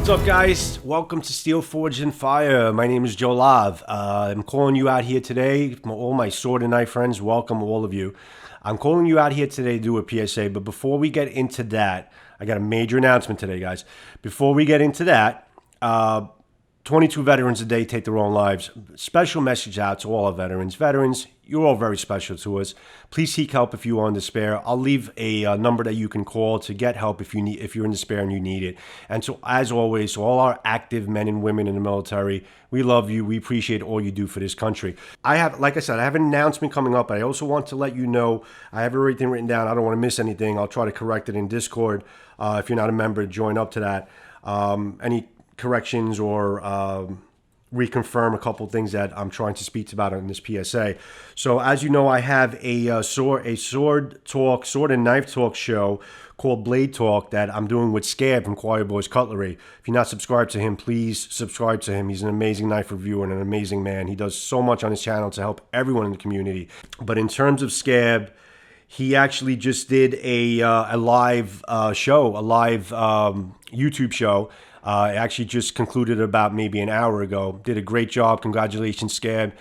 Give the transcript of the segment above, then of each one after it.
What's up, guys? Welcome to Steel Forged in Fire. My name is Joe Lav. I'm calling you out here today. All my sword and knife friends, welcome all of you. I'm calling you out here today to do a PSA, but before we get into that, I got a major announcement today, guys. Before we get into that, 22 veterans a day take their own lives. Special message out to all our veterans. Veterans, you're all very special to us. Please seek help if you are in despair. I'll leave a number that you can call to get help if you're in despair and you need it. And so, as always, to all our active men and women in the military, we love you. We appreciate all you do for this country. Like I said, I have an announcement coming up. I also want to let you know I have everything written down. I don't want to miss anything. I'll try to correct it in Discord. If you're not a member, join up to that. Any corrections or reconfirm a couple things that I'm trying to speak about in this PSA. So as you know, I have a sword and knife talk show called Blade Talk that I'm doing with Scab from ChoirBoyz Cutlery. If you're not subscribed to him, please subscribe to him. He's an amazing knife reviewer and an amazing man. He does so much on his channel to help everyone in the community. But in terms of Scab, he actually just did a live show, a live YouTube show. It actually just concluded about maybe an hour ago. Did a great job. Congratulations, Scab.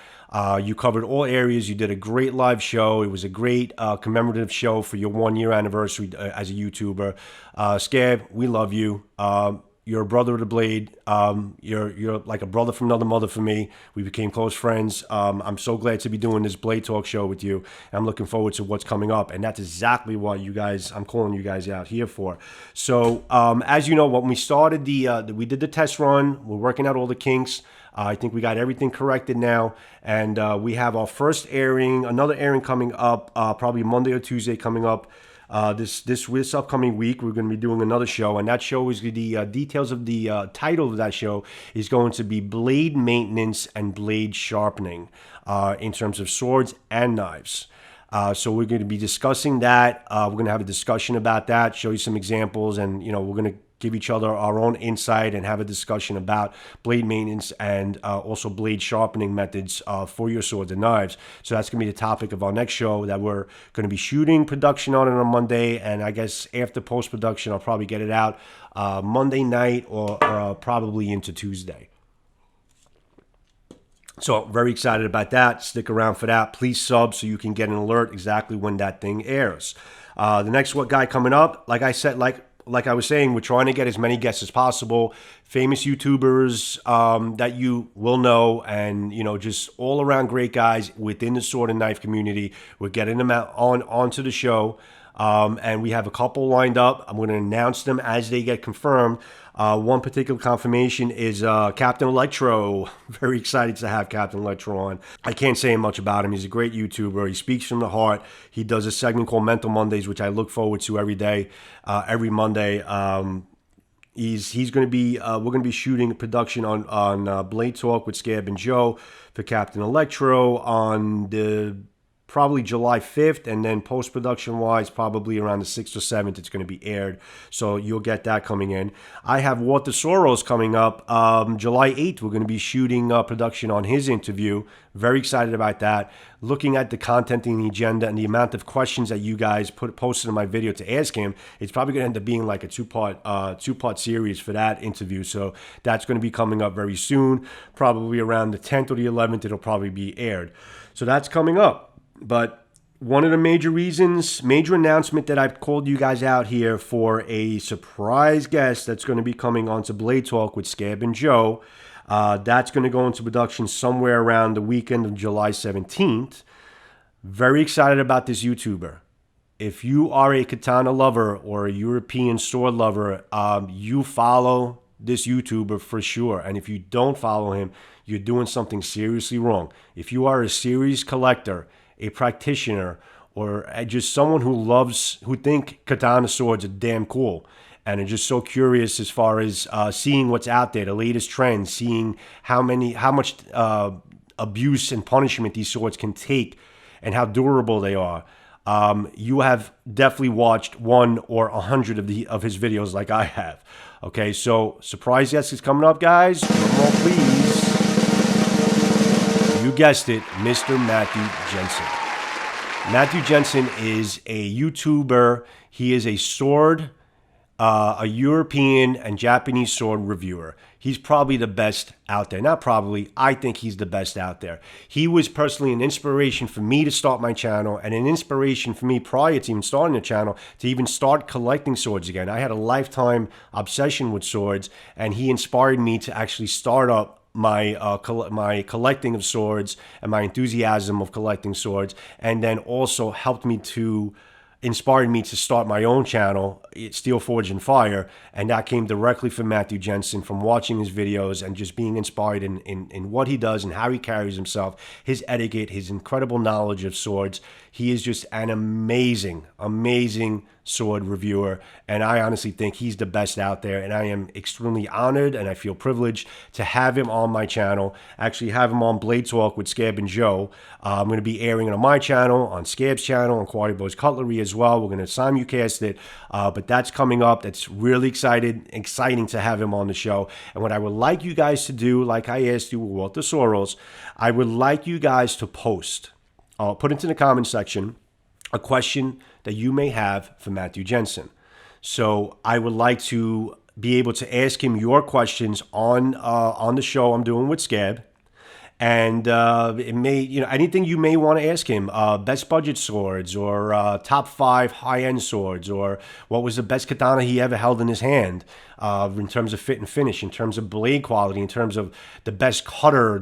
You covered all areas. You did a great live show. It was a great commemorative show for your 1 year anniversary as a YouTuber. Scab, we love you. You're a brother of the blade. You're like a brother from another mother for me. We became close friends. I'm so glad to be doing this Blade Talk show with you. I'm looking forward to what's coming up, and that's exactly what I'm calling you guys out here for. So, as you know, when we started we did the test run. We're working out all the kinks. I think we got everything corrected now, and we have our first airing, another airing coming up, probably Monday or Tuesday coming up. This upcoming week, we're going to be doing another show, and that show is the details of the title of that show is going to be Blade Maintenance and Blade Sharpening in terms of swords and knives. So we're going to be discussing that. We're going to have a discussion about that, show you some examples, and we're going to give each other our own insight and have a discussion about blade maintenance and also blade sharpening methods for your swords and knives. So that's going to be the topic of our next show that we're going to be shooting production on Monday, and I guess after post-production I'll probably get it out Monday night or probably into Tuesday. So very excited about that. Stick around for that. Please sub so you can get an alert exactly when that thing airs. The next guy coming up, like I said, like I was saying, we're trying to get as many guests as possible, famous YouTubers that you will know, and just all around great guys within the sword and knife community. We're getting them out onto the show, and we have a couple lined up. I'm going to announce them as they get confirmed. One particular confirmation is Captain Electro. Very excited to have Captain Electro on. I can't say much about him. He's a great YouTuber. He speaks from the heart. He does a segment called Mental Mondays, which I look forward to every day, every Monday. He's going to be we're going to be shooting production on Blade Talk with Scab and Joe for Captain Electro on the probably July 5th, and then post-production wise probably around the 6th or 7th it's going to be aired, so you'll get that coming in. I have Walter Sorrells coming up July 8th. We're going to be shooting production on his interview. Very excited about that. Looking at the content and the agenda and the amount of questions that you guys posted in my video to ask him, it's probably going to end up being like a two-part series for that interview. So that's going to be coming up very soon, probably around the 10th or the 11th. It'll probably be aired. So that's coming up. But one of the major announcement that I've called you guys out here for a surprise guest that's going to be coming on to Blade Talk with Scab and Joe. That's going to go into production somewhere around the weekend of July 17th. Very excited about this YouTuber. If you are a katana lover or a European sword lover, you follow this YouTuber for sure. And if you don't follow him, you're doing something seriously wrong. If you are a serious collector, a practitioner, or just someone who think katana swords are damn cool and are just so curious as far as seeing what's out there, the latest trends, seeing how much abuse and punishment these swords can take and how durable they are, you have definitely watched 1 or 100 of his videos like I have. Okay, so surprise guest is coming up, guys. Drum roll, please. You guessed it, Mr. Matthew Jenson. Matthew Jenson is a YouTuber. He is a sword a European and Japanese sword reviewer. He's probably the best out there. Not probably, I think he's the best out there. He was personally an inspiration for me to start my channel, and an inspiration for me prior to even starting the channel to even start collecting swords again. I had a lifetime obsession with swords, and he inspired me to actually start up my collecting of swords and my enthusiasm of collecting swords, and then also helped me to inspired me to start my own channel, Steel Forge and Fire, and that came directly from Matthew Jensen, from watching his videos and just being inspired in what he does and how he carries himself, his etiquette, his incredible knowledge of swords. He is just an amazing sword reviewer, and I honestly think he's the best out there, and I am extremely honored and I feel privileged to have him on my channel. Actually have him on Blade Talk with Scab and Joe. I'm going to be airing it on my channel, on Scab's channel, on ChoirBoyz Cutlery as well. We're going to simulcast it, but that's coming up. That's really exciting to have him on the show. And what I would like you guys to do, like I asked you with the Sorrells, I would like you guys to post, put into the comment section, a question that you may have for Matthew Jensen. So I would like to be able to ask him your questions on the show I'm doing with Scab. And it may, anything you may want to ask him, best budget swords, or top 5 high-end swords, or what was the best katana he ever held in his hand, in terms of fit and finish, in terms of blade quality, in terms of the best cutter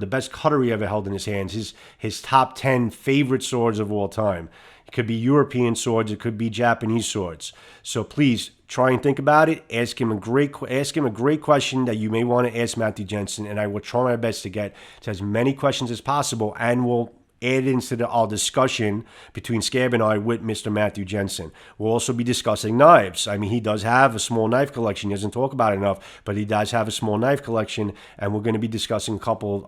he ever held in his hands, his top 10 favorite swords of all time. It could be European swords, it could be Japanese swords. So please try and think about it. Ask him a great question that you may want to ask Matthew Jensen, and I will try my best to get to as many questions as possible, and we'll add into our discussion between Scab and I with Mr. Matthew Jensen. We'll also be discussing knives. I mean, he does have a small knife collection. He doesn't talk about it enough, but he does have a small knife collection, and we're going to be discussing a couple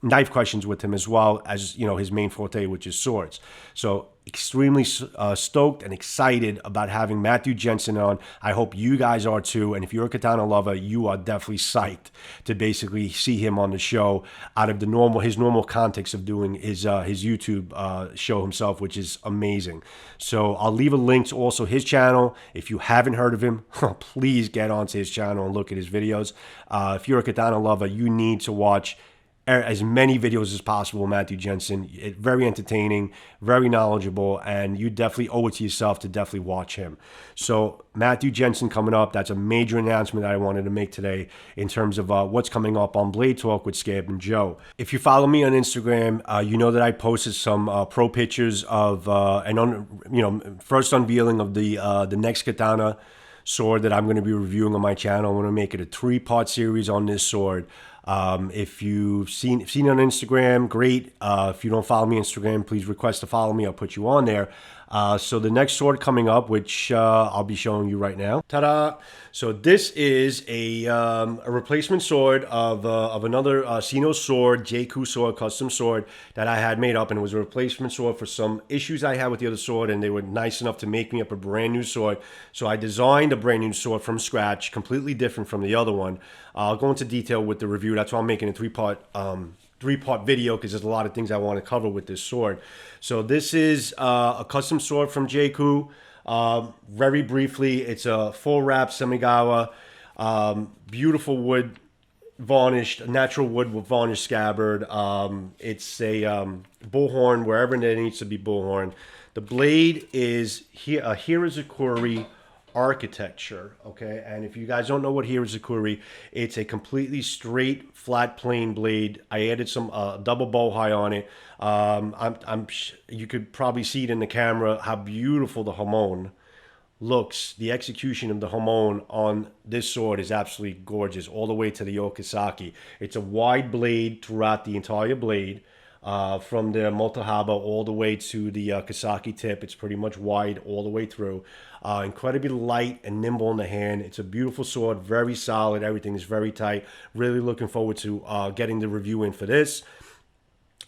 knife questions with him, as well as his main forte, which is swords. So extremely stoked and excited about having Matthew Jensen on. I hope you guys are too, and if you're a katana lover, you are definitely psyched to basically see him on the show out of his normal context of doing his YouTube show himself, which is amazing. So I'll leave a link to also his channel. If you haven't heard of him, please get onto his channel and look at his videos. If you're a katana lover, you need to watch as many videos as possible, Matthew Jensen. Very entertaining, very knowledgeable, and you definitely owe it to yourself to definitely watch him. So Matthew Jensen coming up. That's a major announcement that I wanted to make today in terms of what's coming up on Blade Talk with Scab and Joe. If you follow me on Instagram, you know that I posted some pro pictures of first unveiling of the next katana sword that I'm going to be reviewing on my channel. I'm going to make it a 3-part series on this sword. If you've seen it on Instagram, great. If you don't follow me on Instagram, please request to follow me. I'll put you on there. So the next sword coming up, which I'll be showing you right now. Ta-da! So this is a replacement sword of another Sino sword, J-Ku sword, custom sword that I had made up, and it was a replacement sword for some issues I had with the other sword, and they were nice enough to make me up a brand new sword. So I designed a brand new sword from scratch, completely different from the other one. I'll go into detail with the review. That's why I'm making a three-part video, because there's a lot of things I want to cover with this sword. So this is a custom sword from J-Ku. Very briefly, it's a full wrap Semigawa, beautiful wood, varnished, natural wood with varnished scabbard. It's a bullhorn wherever there needs to be bullhorn. The blade is here, a Hirazukuri architecture, okay? And if you guys don't know what Hirazukuri, it's a completely straight, flat, plain blade. I added some double bow high on it. You could probably see it in the camera how beautiful the hamon looks. The execution of the hamon on this sword is absolutely gorgeous, all the way to the Okisaki. It's a wide blade throughout the entire blade. From the Motohaba all the way to the Kisaki tip. It's pretty much wide all the way through. Incredibly light and nimble in the hand. It's a beautiful sword, very solid. Everything is very tight. Really looking forward to getting the review in for this.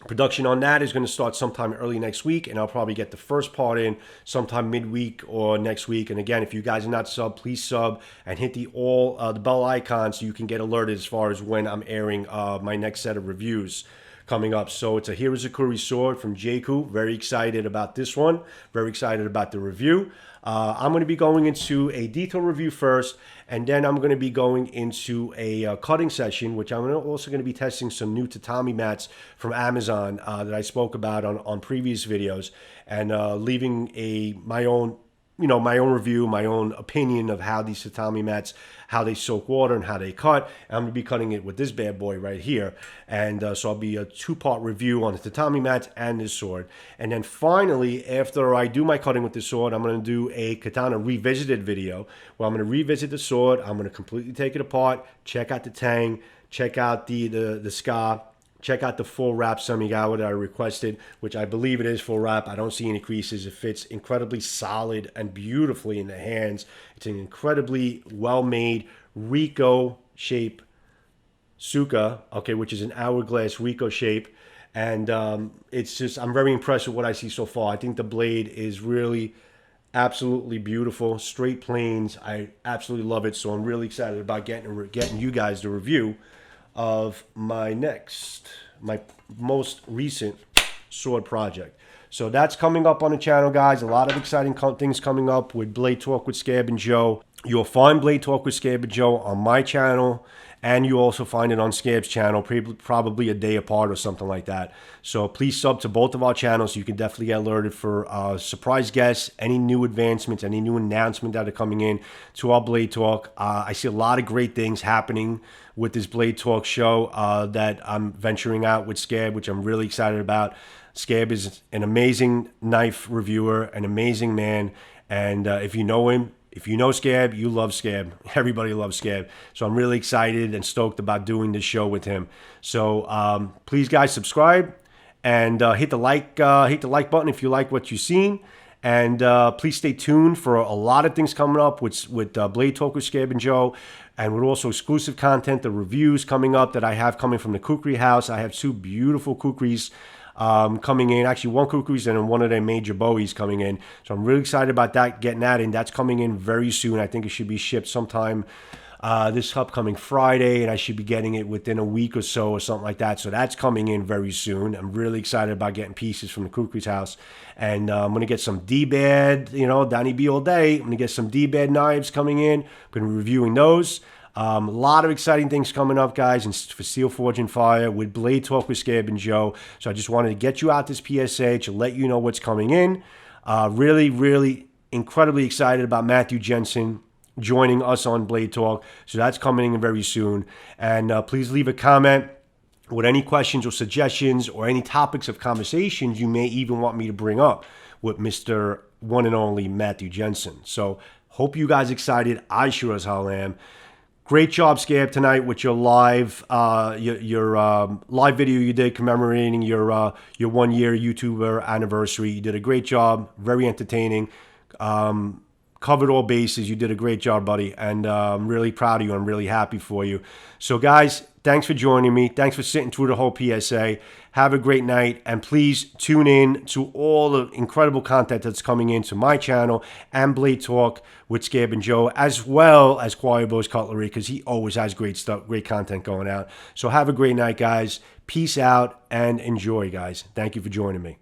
Production on that is going to start sometime early next week, and I'll probably get the first part in sometime midweek or next week. And again, if you guys are not sub, please sub and hit the bell icon so you can get alerted as far as when I'm airing my next set of reviews. coming up. So it's a Hirazukuri sword from Jakku. Very excited about this one. Very excited about the review. I'm going to be going into a detail review first, and then I'm going to be going into a cutting session, which I'm also going to be testing some new tatami mats from Amazon that I spoke about on previous videos, and leaving my own review, my own opinion of how these tatami mats, how they soak water and how they cut. And I'm going to be cutting it with this bad boy right here. And so I'll be a two-part review on the tatami mats and this sword. And then finally, after I do my cutting with this sword, I'm going to do a katana revisited video where I'm going to revisit the sword. I'm going to completely take it apart, check out the tang, check out the ska, check out the full wrap Samigawa that I requested, which I believe it is full wrap. I don't see any creases. It fits incredibly solid and beautifully in the hands. It's an incredibly well-made Rico shape Suka, okay, which is an hourglass Rico shape. And it's just, I'm very impressed with what I see so far. I think the blade is really absolutely beautiful. Straight planes. I absolutely love it. So I'm really excited about getting you guys the review of my most recent sword project. So that's coming up on the channel, guys. A lot of exciting things coming up with Blade Talk with Scab and Joe. You'll find Blade Talk with Scab and Joe on my channel, and you also find it on Scab's channel, probably a day apart or something like that. So please sub to both of our channels so you can definitely get alerted for surprise guests, any new advancements, any new announcements that are coming in to our Blade Talk. I see a lot of great things happening with this Blade Talk show that I'm venturing out with Scab, which I'm really excited about. Scab is an amazing knife reviewer, an amazing man, and if you know him, if you know Scab, you love Scab. Everybody loves Scab. So I'm really excited and stoked about doing this show with him. So please, guys, subscribe and hit the like button if you like what you've seen. And please stay tuned for a lot of things coming up with Blade Talk with Scab and Joe. And with also exclusive content, the reviews coming up that I have coming from the Kukri house. I have two beautiful Kukris coming in. Actually, one Kukri's and one of their major Bowies coming in. So I'm really excited about that, getting that in. That's coming in very soon. I think it should be shipped sometime this upcoming Friday, and I should be getting it within a week or so or something like that. So that's coming in very soon. I'm really excited about getting pieces from the Kukri's house. And I'm going to get some D-Bad, Donnie B all day. I'm going to get some D-Bad knives coming in. I'm going to be reviewing those. A lot of exciting things coming up, guys, and for Steel Forge and Fire with Blade Talk with Scab and Joe. So I just wanted to get you out this PSA to let you know what's coming in. Really, really incredibly excited about Matthew Jensen joining us on Blade Talk. So that's coming in very soon. And please leave a comment with any questions or suggestions or any topics of conversations you may even want me to bring up with Mr. One and Only Matthew Jensen. So hope you guys excited. I sure as hell am. Great job, Scab, tonight with your live live video you did commemorating your 1 year YouTuber anniversary. You did a great job, very entertaining. Covered all bases. You did a great job, buddy, and I'm really proud of you. I'm really happy for you. So, guys, thanks for joining me. Thanks for sitting through the whole PSA. Have a great night, and please tune in to all the incredible content that's coming into my channel and Blade Talk with Scab and Joe, as well as ChoirBoyz Cutlery, because he always has great stuff, great content going out. So have a great night, guys. Peace out and enjoy, guys. Thank you for joining me.